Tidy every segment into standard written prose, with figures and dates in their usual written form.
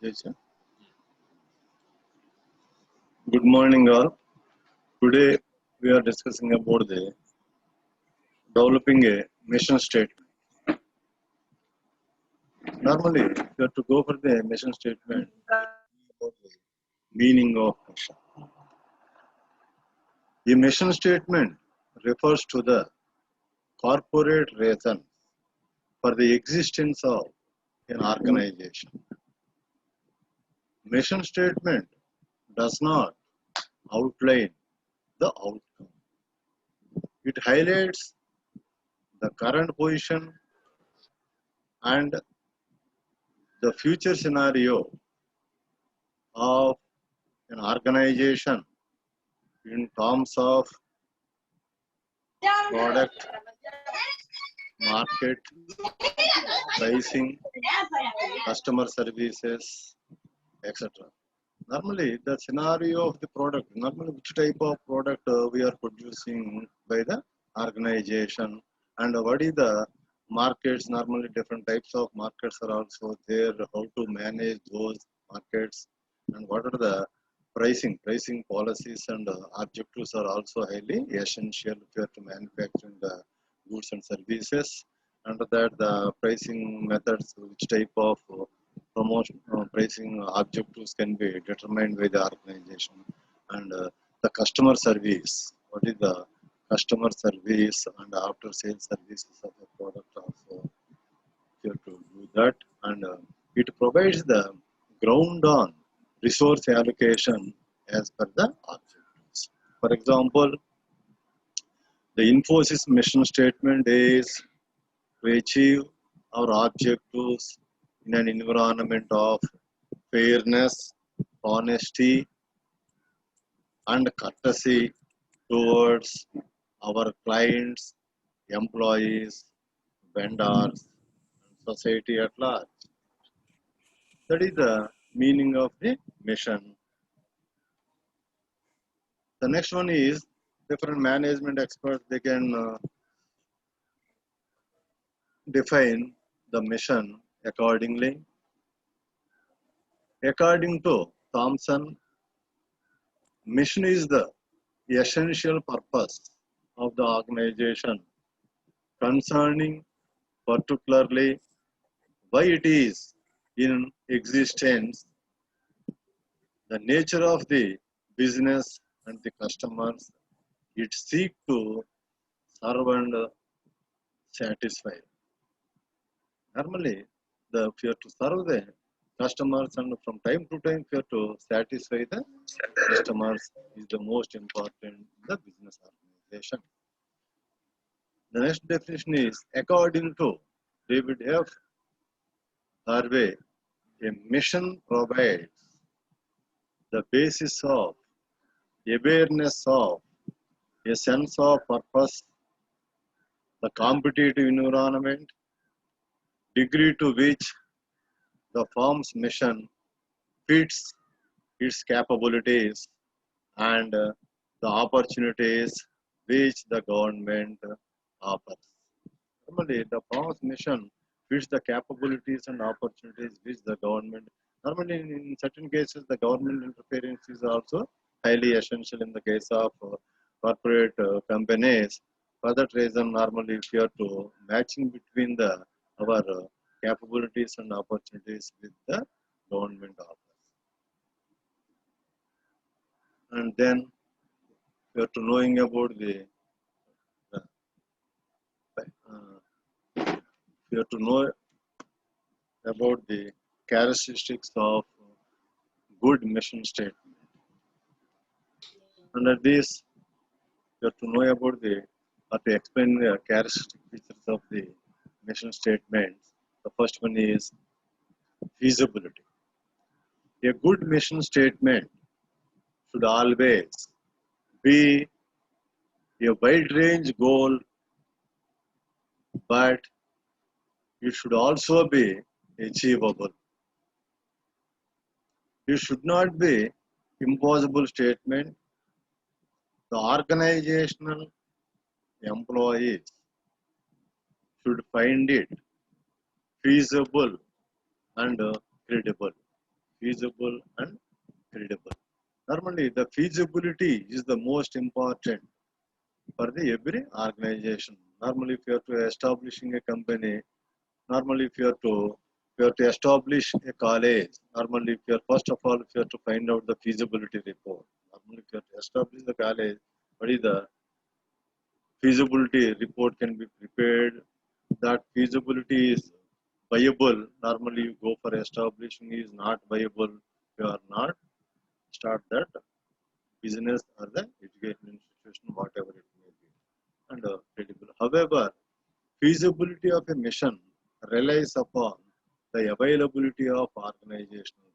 presentation. Good morning all. Today we are discussing about the developing a mission statement. Normally, if you have to go for the mission statement, meaning of mission. The mission statement refers to the corporate reason for the existence of an organization. Mission statement does not outline the outcome. It highlights the current position and the future scenario of an organization in terms of product, market, pricing, customer services, etc. Normally, the scenario of the product, normally which type of product we are producing by the organization, and what is the markets. Normally, different types of markets are also there, how to manage those markets, and what are the pricing policies and objectives are also highly essential if you are to manufacture the goods and services. Under that, the pricing methods, which type of promotion pricing objectives can be determined by the organization, and the customer service, what is the customer service and after sales services of the product also you have to do that, and it provides the ground on resource allocation as per the objectives. For example, the Infosys mission statement is to achieve our objectives in an environment of fairness, honesty, and courtesy towards our clients, employees, vendors, and society at large. That is the meaning of the mission. The next one is different management experts. They can define the mission accordingly. According to Thomson, mission is the essential purpose of the organization concerning particularly why it is in existence, the nature of the business and the customers it seek to serve and satisfy. Normally, if you have to serve the customers and from time to time you have to satisfy the customers is the most important in the business organization. The next definition is according to David F. Harvey, a mission provides the basis of awareness of a sense of purpose, the competitive environment, degree to which the firm's mission fits its capabilities, and the opportunities which the government offers. Normally, the firm's mission fits the capabilities and opportunities which the government. Normally, in certain cases, the government interference is also highly essential in the case of corporate companies. For that reason, normally, if you are to matching between our capabilities and opportunities with the government offers, and then you have to knowing about the you have to know about the characteristics of good mission statement. Under this, you have to know about the or to explain the characteristic features of the mission statement. The first one is feasibility. A good mission statement should always be a wide range goal, but it should also be achievable. It should not be impossible statement. The organizational employees should find it feasible and credible. feasible and credible. Normally, the feasibility is the most important for the every organization. Normally, if you are to establishing a company, normally if you have to establish a college, normally if you are first of all if you have to find out the feasibility report. Normally, if you have to establish the college, what is the feasibility report can be prepared? That feasibility is viable. Normally, you go for establishing is not viable. You are not start that business or the education institution, whatever it may be, and credible. However, feasibility of a mission relies upon the availability of organizational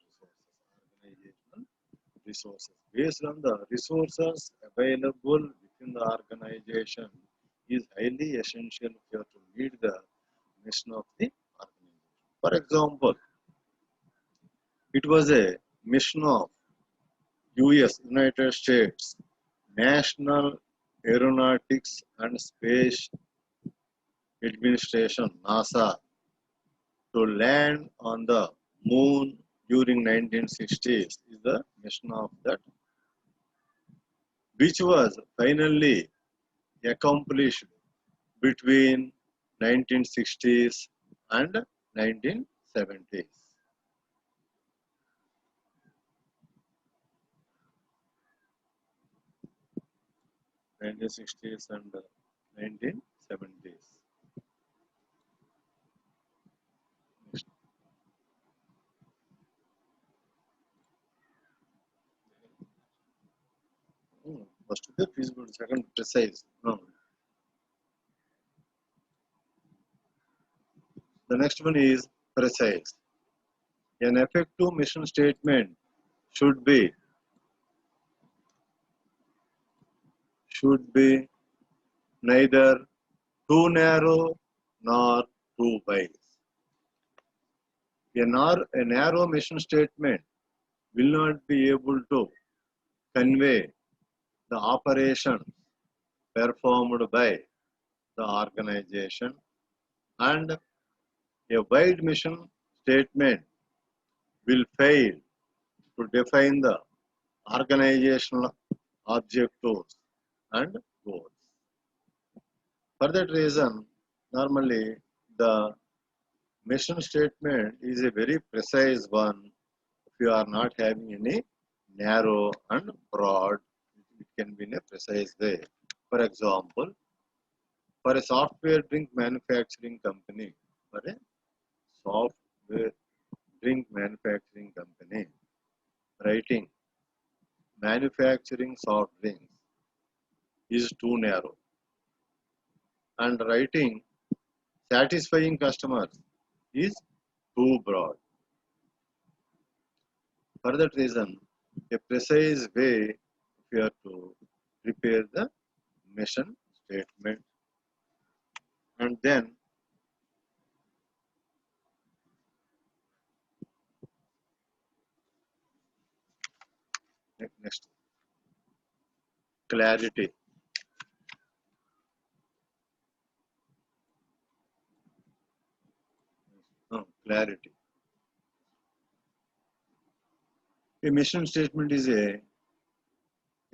resources. Based on the resources available within the organization is highly essential for to meet the mission of the organization. For example, it was a mission of US, United States, National Aeronautics and Space Administration, NASA, to land on the moon during 1960s is the mission of that, which was finally accomplished between 1960s and 1970s. 1960s and 1970s. First the feasible, second precise. No. The next one is precise. An effective mission statement should be neither too narrow nor too wide. A narrow mission statement will not be able to convey the operation performed by the organization, and a wide mission statement will fail to define the organizational objectives and goals. For that reason, normally the mission statement is a very precise one. If you are not having any narrow and broad, it can be in a precise way. For example, for a software drink manufacturing company, for a software drink manufacturing company, writing manufacturing soft drinks is too narrow, and writing satisfying customers is too broad. For that reason, a precise way we have to prepare the mission statement, and then next clarity. Clarity. A mission statement is a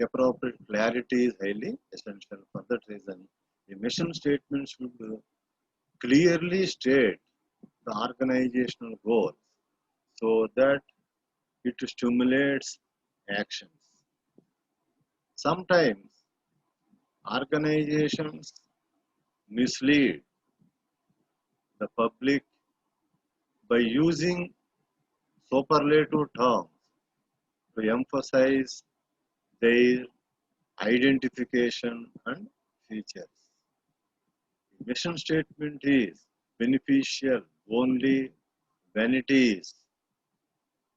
appropriate clarity is highly essential. For that reason, a mission statement should clearly state the organizational goals so that it stimulates actions. Sometimes organizations mislead the public by using superlative terms to emphasize their identification and features. Mission statement is beneficial only when it is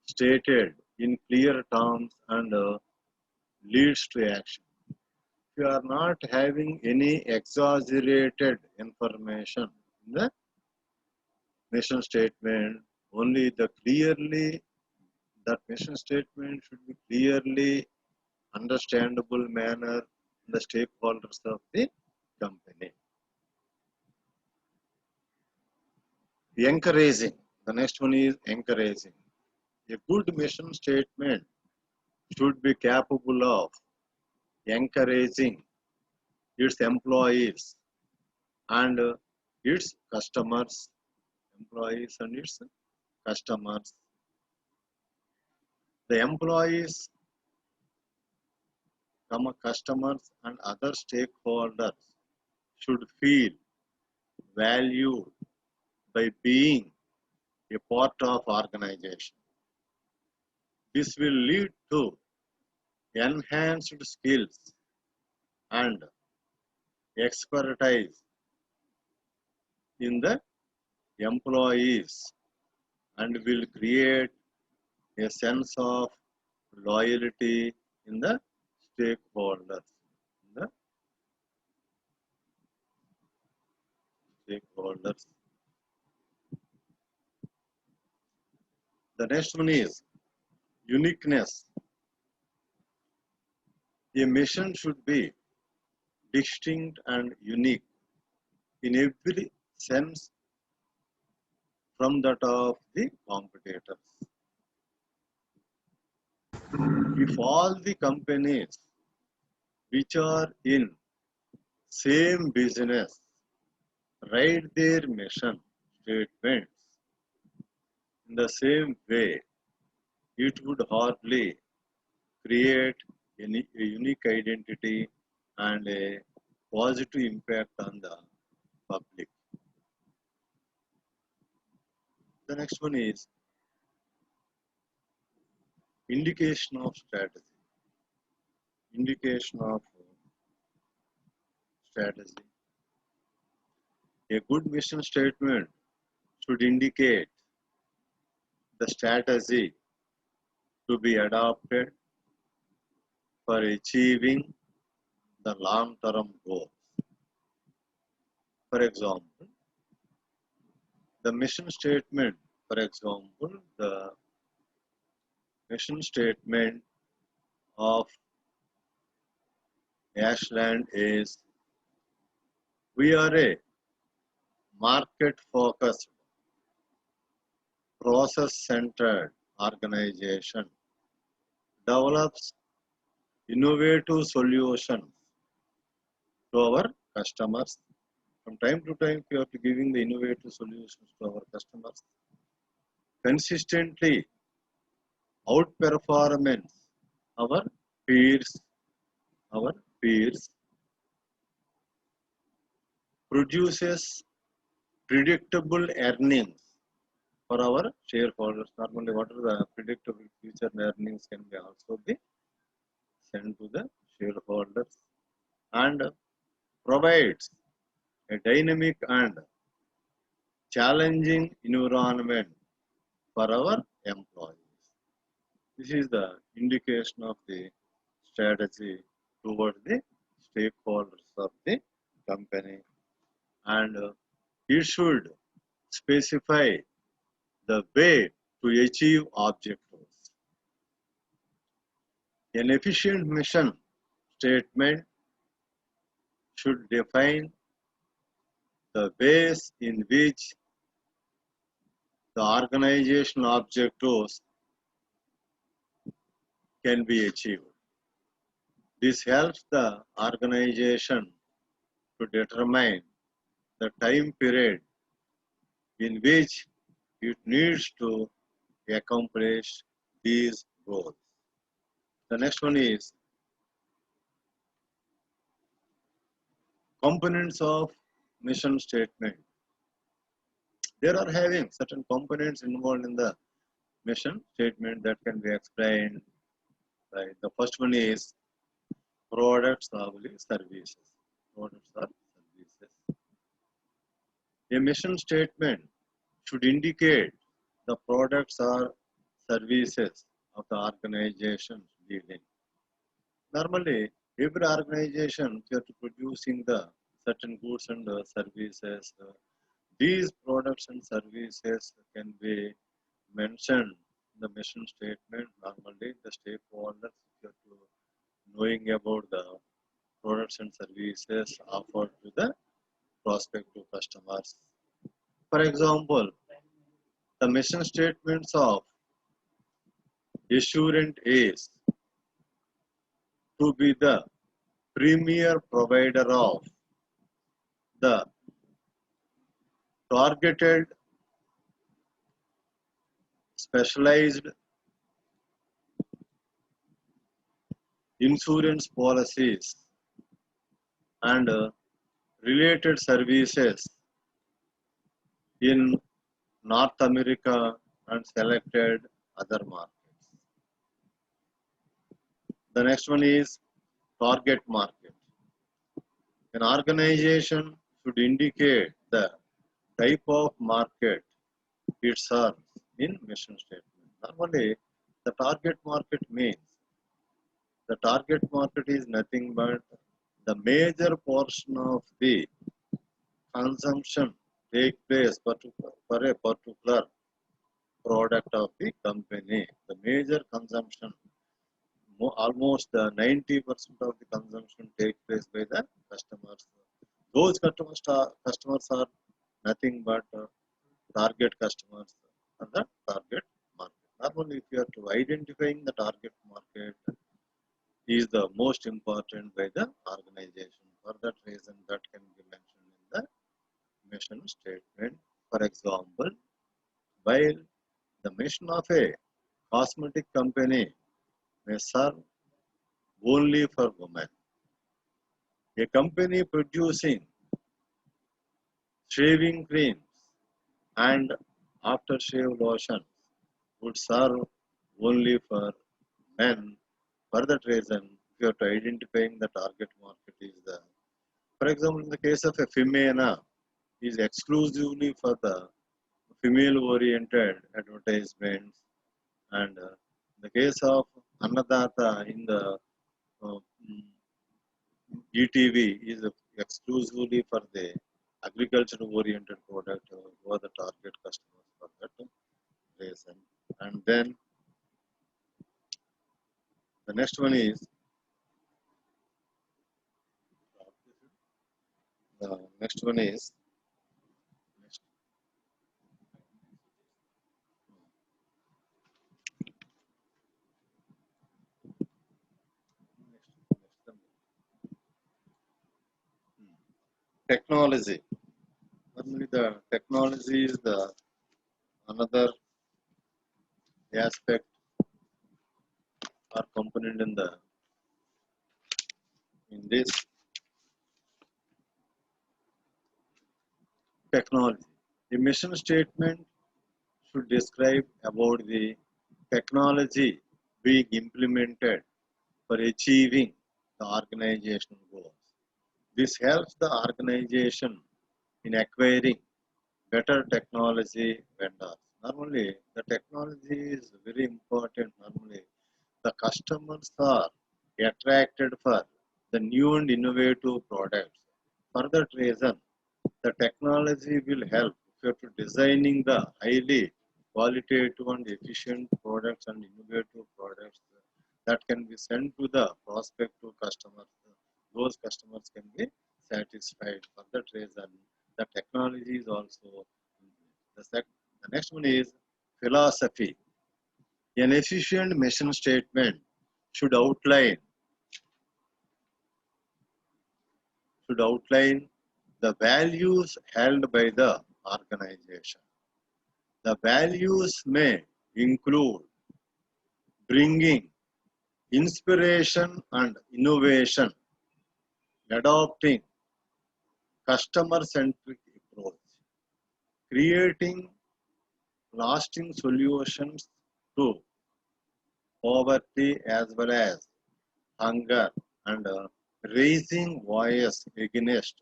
stated in clear terms and leads to action. If you are not having any exaggerated information in the mission statement, only the clearly that mission statement should be clearly understandable manner in the stakeholders of the company. Encouraging. The next one is encouraging. A good mission statement should be capable of encouraging its employees and its customers, employees and its customers. The employees, customers and other stakeholders should feel valued by being a part of organization. This will lead to enhanced skills and expertise in the employees and will create a sense of loyalty in the stakeholders. In the stakeholders. The next one is uniqueness. A mission should be distinct and unique in every sense from that of the competitors. If all the companies which are in same business write their mission statements in the same way, it would hardly create a unique identity and a positive impact on the public. The next one is indication of strategy. Indication of strategy. A good mission statement should indicate the strategy to be adopted for achieving the long-term goals. For example, the mission statement, the mission statement of Ashland is, we are a market-focused, process-centered organization, develops innovative solutions to our customers. From time to time, we are giving the innovative solutions to our customers. Consistently outperformance our peers, produces predictable earnings for our shareholders. Normally, what are the predictable future earnings can be also be sent to the shareholders and provides a dynamic and challenging environment for our employees. This is the indication of the strategy toward the stakeholders of the company, and it should specify the way to achieve objectives. An efficient mission statement should define the ways in which the organizational objectives can be achieved. This helps the organization to determine the time period in which it needs to accomplish these goals. The next one is components of mission statement. There are having certain components involved in the mission statement that can be explained. Right. The first one is products or services. Products or services. A mission statement should indicate the products or services of the organization dealing. Normally, every organization is producing the certain goods and services. These products and services can be mentioned in the mission statement. Normally, the stakeholders have to knowing about the products and services offered to the prospective customers. For example, the mission statements of Assurant is to be the premier provider of the targeted, specialized insurance policies and related services in North America and selected other markets. The next one is target market. An organization should indicate the type of market it serves in mission statement. Normally, the target market means the target market is nothing but the major portion of the consumption take place for a particular product of the company. The major consumption, almost 90% of the consumption take place by the customers. Those customers are nothing but target customers and the target market. Normally, if you are to identifying the target market is the most important by the organization. For that reason, that can be mentioned in the mission statement. For example, while the mission of a cosmetic company may serve only for women, a company producing shaving creams and aftershave lotions would serve only for men. For that reason, if you are to identifying the target market is the, for example, in the case of a Femena, is exclusively for the female-oriented advertisements, and in the case of Annadata in the uh, mm, ETV is exclusively for the agriculture-oriented product who are the target customers for that reason. And then the next one is the next one is next, technology. Normally, the technology is the another aspect or component in this technology. The mission statement should describe about the technology being implemented for achieving the organizational goals. This helps the organization in acquiring better technology vendors. Normally, the technology is very important. Normally, the customers are attracted for the new and innovative products. For that reason, the technology will help if you are to designing the highly qualitative and efficient products and innovative products that can be sent to the prospective customers. Those customers can be satisfied. For that reason, the technology is also the next one is philosophy. An efficient mission statement should outline the values held by the organization. The values may include bringing inspiration and innovation, adopting customer-centric approach, creating lasting solutions to poverty as well as hunger, and raising voice against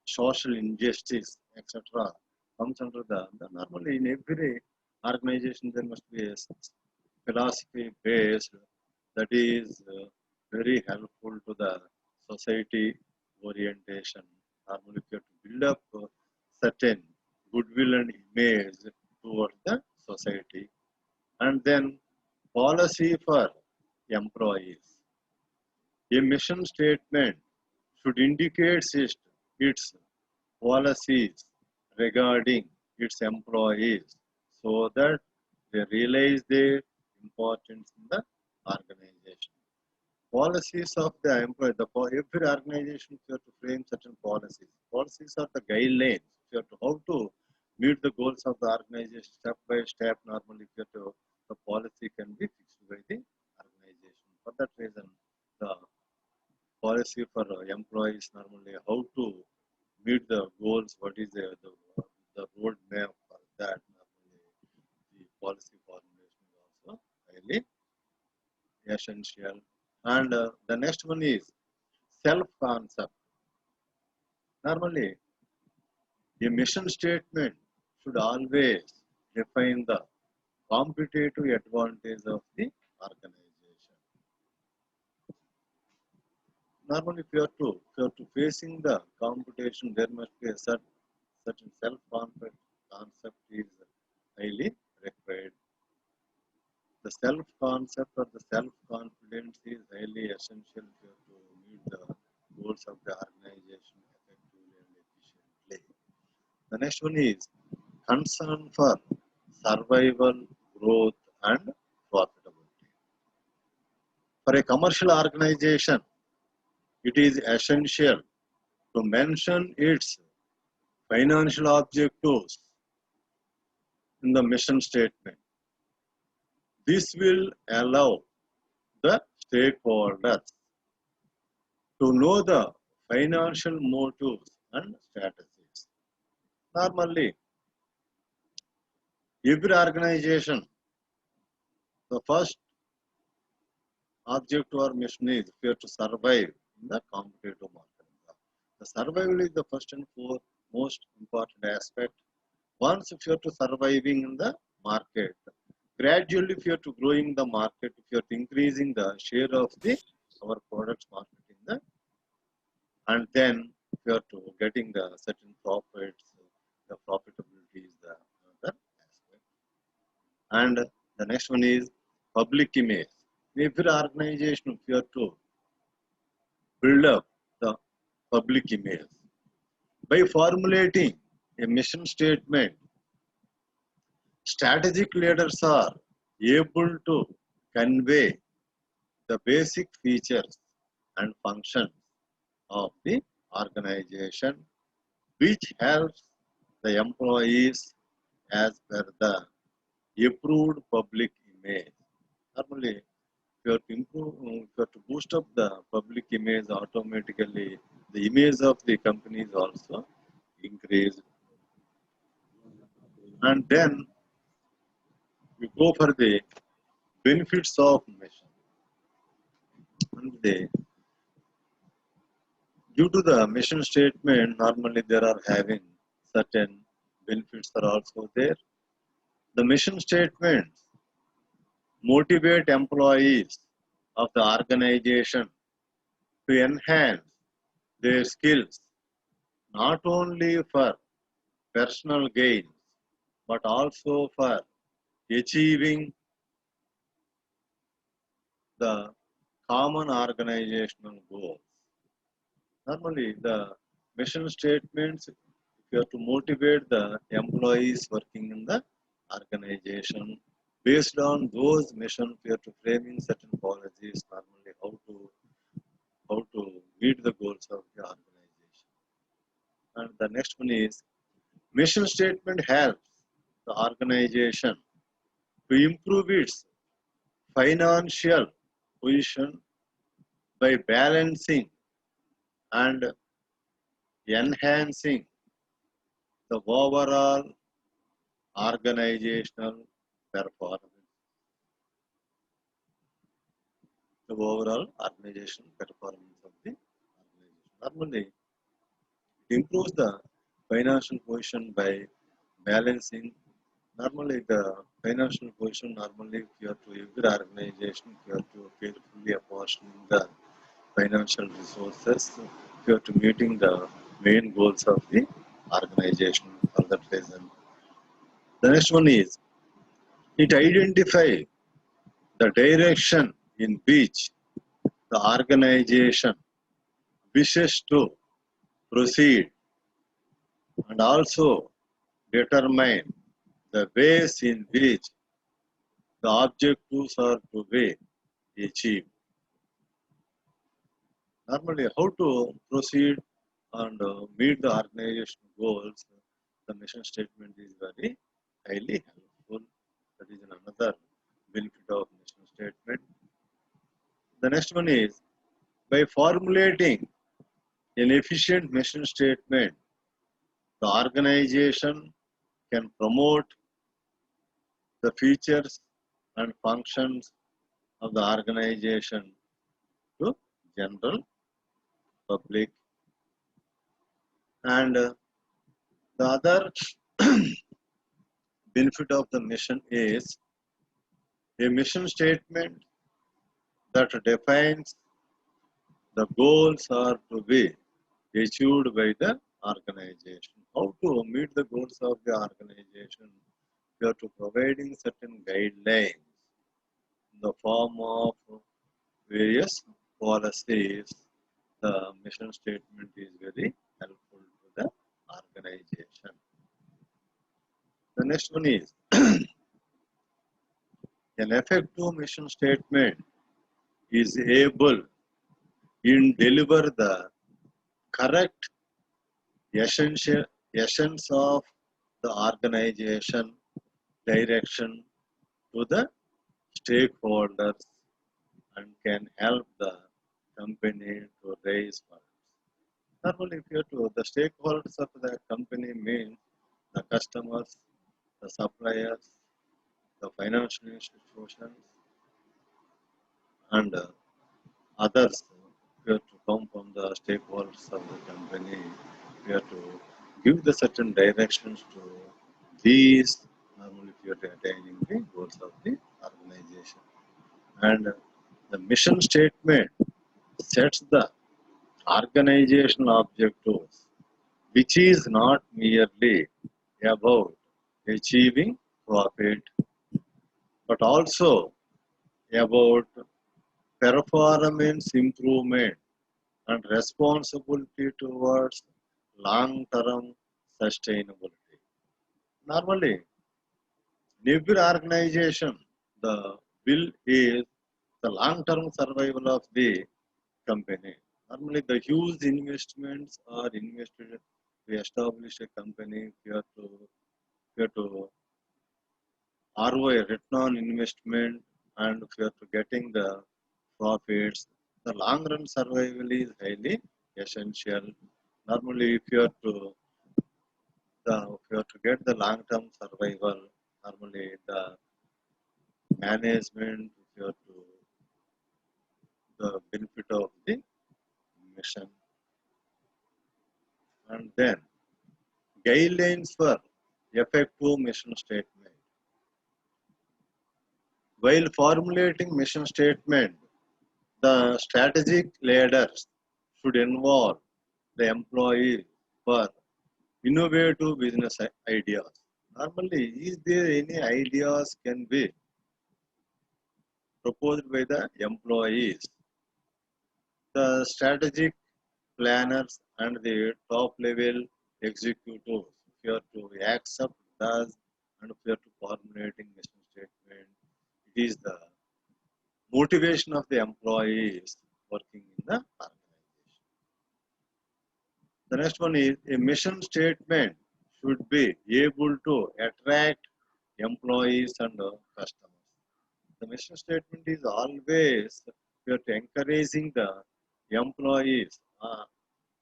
social injustice, etc. comes under the normally in every organization there must be a philosophy based that is very helpful to the society orientation. Normally, if you have to build up certain goodwill and image towards the society, and then policy for employees. A mission statement should indicate its policies regarding its employees so that they realize their importance in the organization. Policies of the employee. Every organization you have to frame certain policies. Policies are the guidelines. You have to how to meet the goals of the organization step by step. Normally, you have to, the policy can be fixed by the organization. For that reason, the policy for employees normally how to meet the goals. What is the roadmap for that? Normally, the policy formulation is also highly essential. And the next one is self-concept. Normally, a mission statement should always define the competitive advantage of the organization. Normally, if you are to facing the competition, there must be a certain self-concept is highly required. The self-concept or the self-confidence is highly essential to meet the goals of the organization effectively and efficiently. The next one is concern for survival, growth, and profitability. For a commercial organization, it is essential to mention its financial objectives in the mission statement. This will allow the stakeholders to know the financial motives and strategies. Normally, every organization, the first objective or mission is fair to survive in the competitive market. The survival is the first and most important aspect. Once if you are to surviving in the market, gradually if you are to growing the market, if you are to increasing the share of the our products market in the, and then if you are to getting the certain profits, the profitability is the another aspect. And the next one is public image. Every organization, if you are to build up the public image by formulating a mission statement, strategic leaders are able to convey the basic features and functions of the organization, which helps the employees as per the approved public image. Normally, if you have to improve, if you have to boost up the public image, automatically the image of the company is also increased. And then we go for the benefits of mission. And due to the mission statement, normally there are having certain benefits are also there. The mission statements motivate employees of the organization to enhance their skills not only for personal gains but also for achieving the common organizational goals. Normally, the mission statements, if you have to motivate the employees working in the organization, based on those missions, we have to framing certain policies, normally how to meet the goals of the organization. And the next one is mission statement helps the organization to improve its financial position by balancing and enhancing the overall organizational performance. The overall organizational performance of the organization. Normally, it improves the financial position by balancing. Normally, the financial position, normally, if you have to every organization, you have to carefully apportion the financial resources, if you have to meeting the main goals of the organization for that reason. The next one is it identifies the direction in which the organization wishes to proceed and also determine the ways in which the objectives are to be achieved. Normally, how to proceed and meet the organization goals, the mission statement is very highly helpful. That is another benefit of mission statement. The next one is by formulating an efficient mission statement, the organization can promote the features and functions of the organization to general public. And the other benefit of the mission is a mission statement that defines the goals are to be achieved by the organization. How to meet the goals of the organization? We are to providing certain guidelines in the form of various policies. The mission statement is very helpful to the organization. The next one is an effective mission statement is able in deliver the correct essence of the organization direction to the stakeholders and can help the company to raise funds. Normally, if you have to, the stakeholders of the company means the customers, the suppliers, the financial institutions, and others. We have to come from the stakeholders of the company. We have to give the certain directions to these. Normally, if you are attaining the goals of the organization, and the mission statement sets the organizational objectives, which is not merely about achieving profit, but also about performance improvement and responsibility towards long-term sustainability. Normally, in every organization, the will is the long-term survival of the company. Normally, the huge investments are invested to establish a company. We have to ROI, return on investment, and if you are to getting the profits, the long run survival is highly essential. Normally, if you have to get the long term survival, normally the management, if you have to the benefit of the mission, and then guidelines for effective mission statement. While formulating mission statement, the strategic leaders should involve the employee for innovative business ideas. Normally, is there any ideas can be proposed by the employees? The strategic planners and the top level executives, if you are to accept those and if you are to formulating mission statement, it is the motivation of the employees working in the organization. The next one is a mission statement should be able to attract employees and customers. The mission statement is always we are to encouraging the employees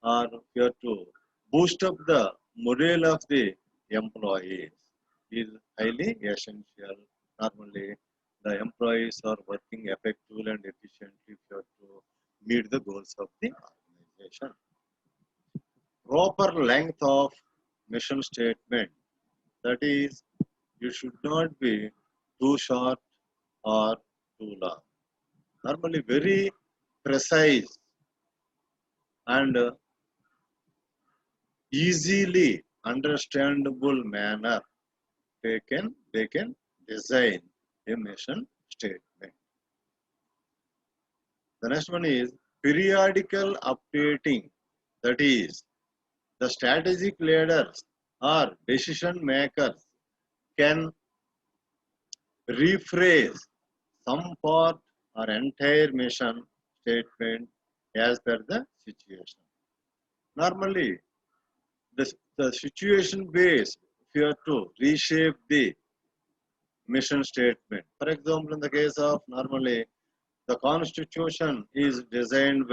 or we have to boost up the morale of the employees is highly essential. Normally, the employees are working effectively and efficiently to meet the goals of the organization. Proper length of mission statement, that is, you should not be too short or too long. Normally, very precise and easily understandable manner they can design a mission statement. The next one is periodical updating, that is the strategic leaders or decision makers can rephrase some part or entire mission statement as per the situation. Normally, the situation based, if you have to reshape the mission statement. For example, in the case of normally, the constitution is designed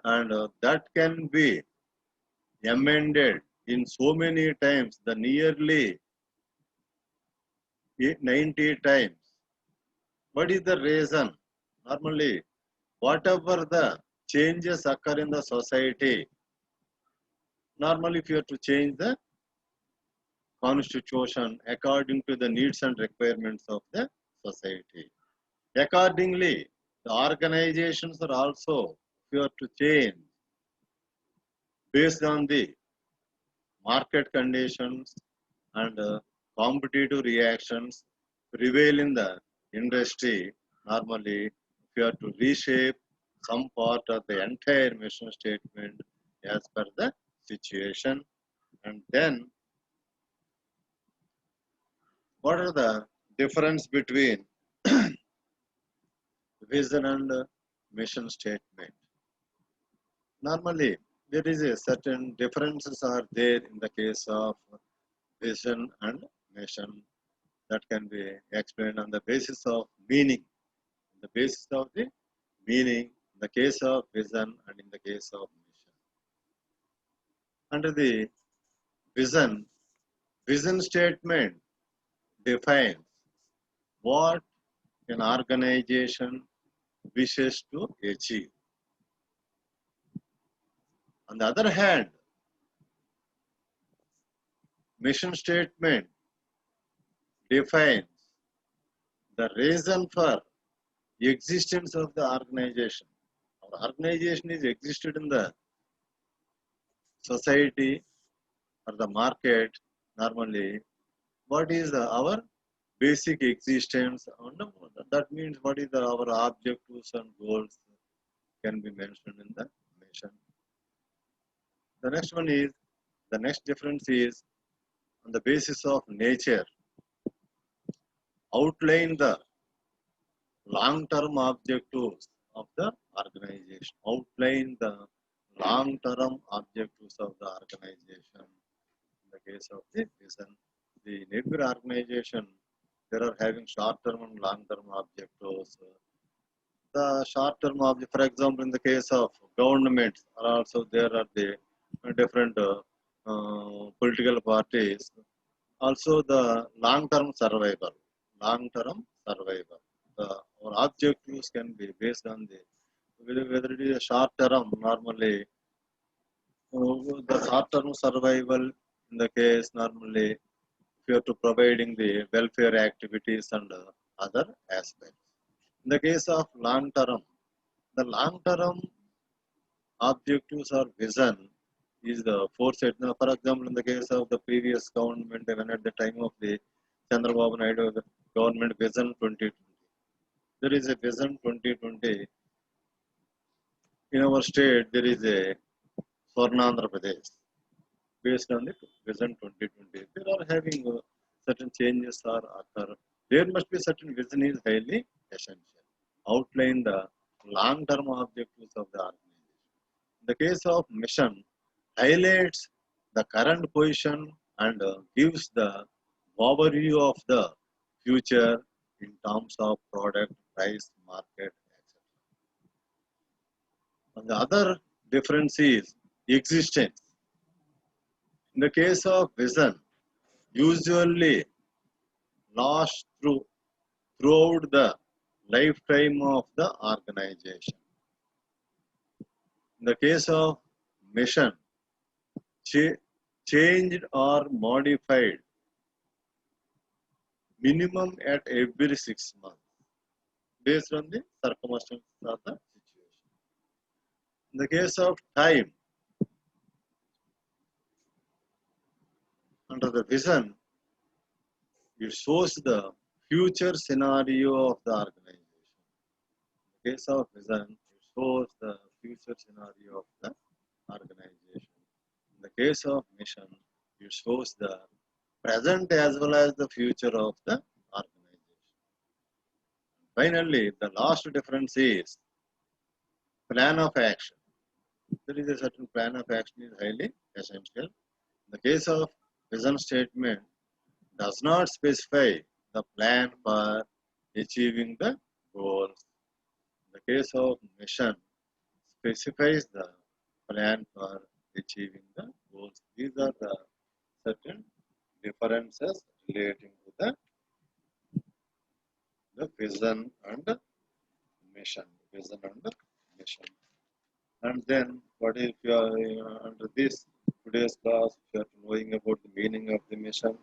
and that can be amended in so many times, the nearly 90 times. What is the reason? Normally, whatever the changes occur in the society, normally if you have to change the constitution according to the needs and requirements of the society. Accordingly, the organizations are also, if you have to change based on the market conditions and competitive reactions prevail in the industry. Normally, if you have to reshape some part of the entire mission statement as per the situation, and then what are the difference between vision and mission statement? Normally, there is a certain differences are there in the case of vision and mission that can be explained on the basis of meaning. The basis of the meaning in the case of vision and in the case of mission. Under the vision, vision statement defines what an organization wishes to achieve. On the other hand, mission statement defines the reason for existence of the organization. Our organization is existed in the society or the market normally. What is our basic existence? That means what is our objectives and goals can be mentioned in the mission. The next one is, the next difference is on the basis of nature, outline the long-term objectives of the organization. Outline the long-term objectives of the organization. In the case of the vision, in every organization, there are having short-term and long-term objectives. The short-term object, for example, in the case of governments, are also there are the different political parties. Also, the long-term survival. Long-term survival. Our objectives can be based on the whether it is a short-term. Normally, the short-term survival in the case normally if you are to providing the welfare activities and other aspects. In the case of long-term, the long-term objectives or vision is the foresight. Now, for example, in the case of the previous government, even at the time of the Chandrababu Naidu the government vision 2020, there is a vision 2020. In our state, there is a Swarnandhra Pradesh based on the vision 2020. There are having certain changes or occur. There must be certain vision is highly essential. Outline the long-term objectives of the organization. In the case of mission, highlights the current position and gives the overview of the future in terms of product, price, market, etc. And the other difference is existence. In the case of vision, usually lasts throughout the lifetime of the organization. In the case of mission, changed or modified minimum at every 6 months based on the circumstances of the situation. In the case of time, under the vision, it shows the future scenario of the organization. In the case of vision, it shows the future scenario of the organization. In the case of mission, it shows the present as well as the future of the organization. Finally, the last difference is plan of action. There is a certain plan of action is highly essential. In the case of vision statement, does not specify the plan for achieving the goals. In the case of mission, specifies the plan for achieving the goals. These are the certain differences relating to the vision and mission. Vision and mission. And then, what if you are under this today's class, if you are knowing about the meaning of the mission,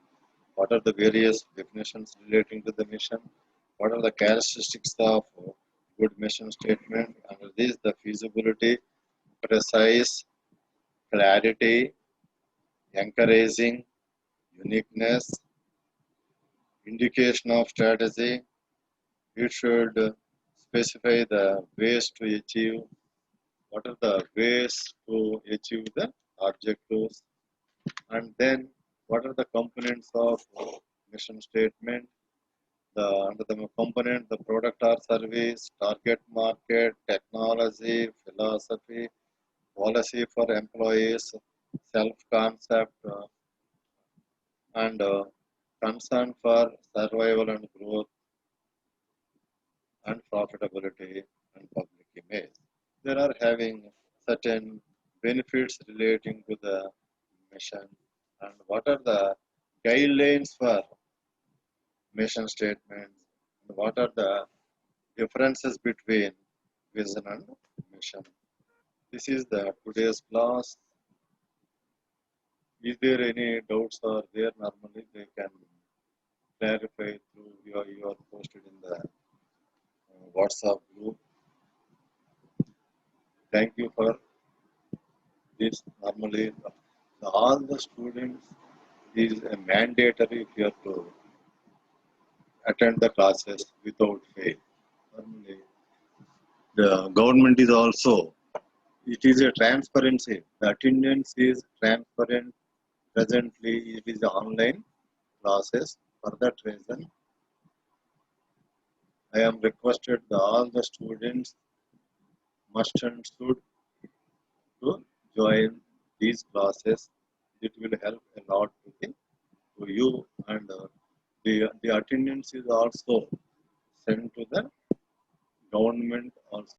what are the various definitions relating to the mission, what are the characteristics of good mission statement, under this the feasibility, precise, clarity, encouraging, uniqueness, indication of strategy. It should specify the ways to achieve, what are the ways to achieve the objectives, and then what are the components of mission statement. Under the component, the product or service, target market, technology, philosophy, policy for employees, self-concept, and concern for survival and growth and profitability and public image. There are having certain benefits relating to the mission, and what are the guidelines for mission statements, and what are the differences between vision and mission. This is the today's class. Is there any doubts are there? Normally they can clarify through your posted in the WhatsApp group. Thank you for this. Normally all the students is a mandatory if you have to attend the classes without fail. Normally the government is also, it is a transparency. The attendance is transparent. Presently, it is online classes. For that reason, I am requested all the students must and should to join these classes. It will help a lot to you, and the attendance is also sent to the government also.